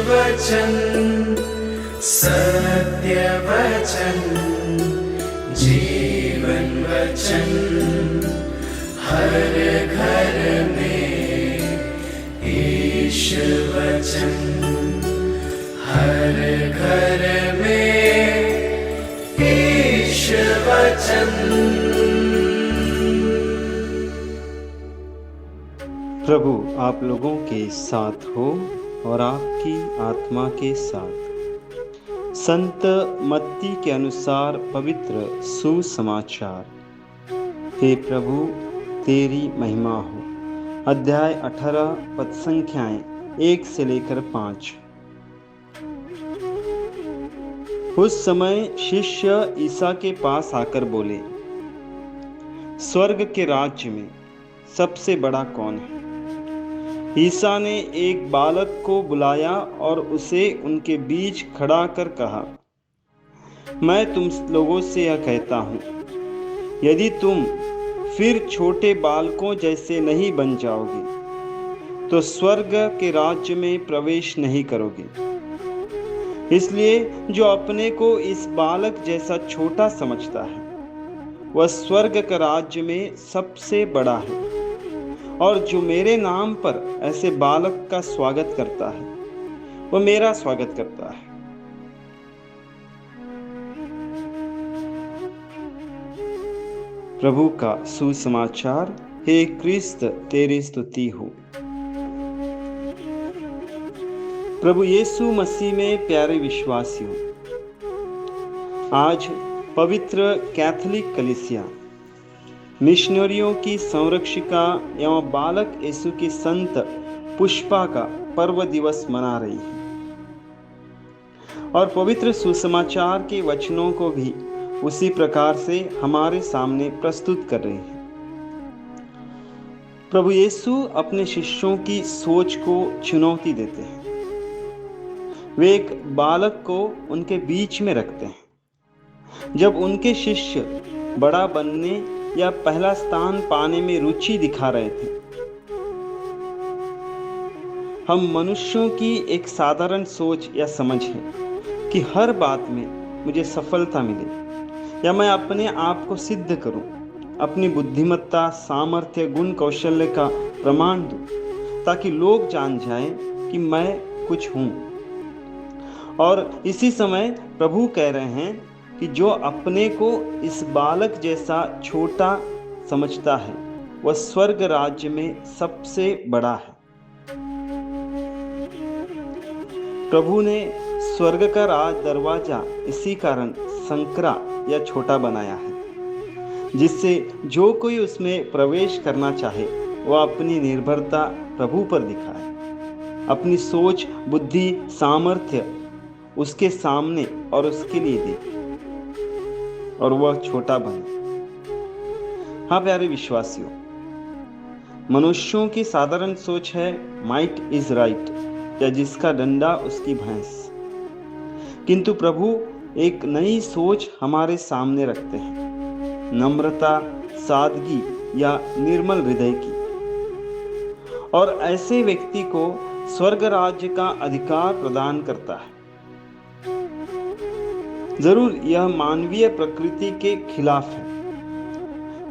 वचन, सत्य वचन, जीवन वचन, हर घर में ईश वचन, हर घर में ईश वचन। प्रभु आप लोगों के साथ हो और आपकी आत्मा के साथ। संत मत्ती के अनुसार पवित्र सुसमाचार। हे प्रभु तेरी महिमा हो। अध्याय 18 पद संख्याएं 1 से लेकर 5। उस समय शिष्य ईसा के पास आकर बोले, स्वर्ग के राज्य में सबसे बड़ा कौन है? ईसा ने एक बालक को बुलाया और उसे उनके बीच खड़ा कर कहा, मैं तुम लोगों से यह कहता हूँ, यदि तुम फिर छोटे बालकों जैसे नहीं बन जाओगे तो स्वर्ग के राज्य में प्रवेश नहीं करोगे। इसलिए जो अपने को इस बालक जैसा छोटा समझता है वह स्वर्ग के राज्य में सबसे बड़ा है, और जो मेरे नाम पर ऐसे बालक का स्वागत करता है वह मेरा स्वागत करता है। प्रभु का सुसमाचार। हे क्रिस्त तेरी स्तुति हो। प्रभु यीशु मसीह में प्यारे विश्वासियों, आज पवित्र कैथोलिक कलीसिया मिशनरियों की संरक्षिका एवं बालक यीशु की संत पुष्पा का पर्व दिवस मना रही है और पवित्र सुसमाचार के वचनों को भी उसी प्रकार से हमारे सामने प्रस्तुत कर रही है। प्रभु यीशु अपने शिष्यों की सोच को चुनौती देते हैं। वे एक बालक को उनके बीच में रखते हैं। जब उनके शिष्य बड़ा बनने या पहला स्थान पाने में रुचि दिखा रहे थे, हम मनुष्यों की एक साधारण सोच या समझ है कि हर बात में मुझे सफलता मिले या मैं अपने आप को सिद्ध करूं, अपनी बुद्धिमत्ता, सामर्थ्य, गुण, कौशल्य का प्रमाण दूं, ताकि लोग जान जाएं कि मैं कुछ हूं। और इसी समय प्रभु कह रहे हैं कि जो अपने को इस बालक जैसा छोटा समझता है वह स्वर्ग राज्य में सबसे बड़ा है। प्रभु ने स्वर्ग का राज दरवाजा इसी कारण संकरा या छोटा बनाया है, जिससे जो कोई उसमें प्रवेश करना चाहे वह अपनी निर्भरता प्रभु पर दिखाए, अपनी सोच, बुद्धि, सामर्थ्य उसके सामने और उसके लिए दे और वह छोटा बने। हाँ प्यारे विश्वासियों, मनुष्यों की साधारण सोच है माइट इज राइट, या जिसका डंडा उसकी भैंस। किंतु प्रभु एक नई सोच हमारे सामने रखते हैं, नम्रता, सादगी या निर्मल हृदय की। और ऐसे व्यक्ति को स्वर्ग राज्य का अधिकार प्रदान करता है। जरूर यह मानवीय प्रकृति के खिलाफ है,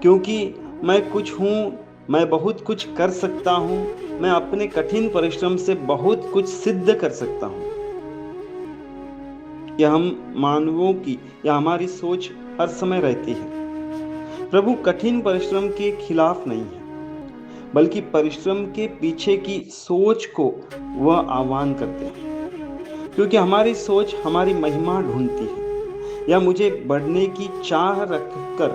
क्योंकि मैं कुछ हूँ, मैं बहुत कुछ कर सकता हूँ, मैं अपने कठिन परिश्रम से बहुत कुछ सिद्ध कर सकता हूँ। यह हम मानवों की या हमारी सोच हर समय रहती है। प्रभु कठिन परिश्रम के खिलाफ नहीं है, बल्कि परिश्रम के पीछे की सोच को वह आह्वान करते हैं, क्योंकि हमारी सोच हमारी महिमा ढूंढती है या मुझे बढ़ने की चाह रखकर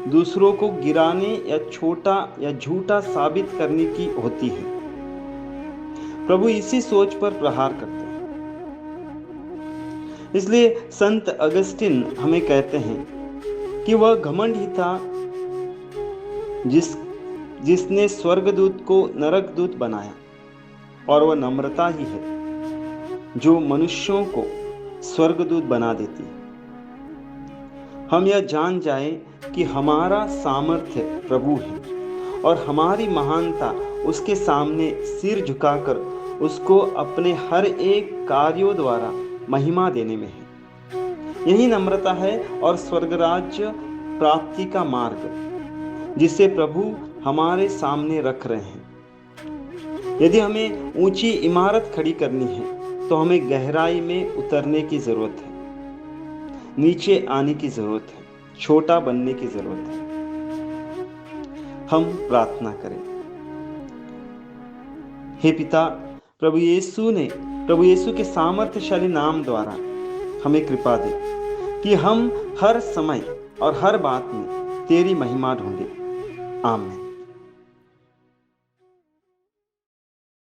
दूसरों को गिराने या छोटा या झूठा साबित करने की होती है। प्रभु इसी सोच पर प्रहार करते हैं। इसलिए संत अगस्तिन हमें कहते हैं कि वह घमंड ही था जिसने स्वर्गदूत को नरकदूत बनाया, और वह नम्रता ही है जो मनुष्यों को स्वर्गदूत बना देती है। हम यह जान जाएं कि हमारा सामर्थ्य प्रभु है और हमारी महानता उसके सामने सिर झुकाकर उसको अपने हर एक कार्यों द्वारा महिमा देने में है। यही नम्रता है और स्वर्गराज्य प्राप्ति का मार्ग जिसे प्रभु हमारे सामने रख रहे हैं। यदि हमें ऊंची इमारत खड़ी करनी है तो हमें गहराई में उतरने की जरूरत है, नीचे आने की जरूरत है, छोटा बनने की जरूरत है। हम प्रार्थना करें। हे पिता, प्रभु यीशु के सामर्थ्यशाली नाम द्वारा हमें कृपा दे कि हम हर समय और हर बात में तेरी महिमा ढूंढें। आमीन।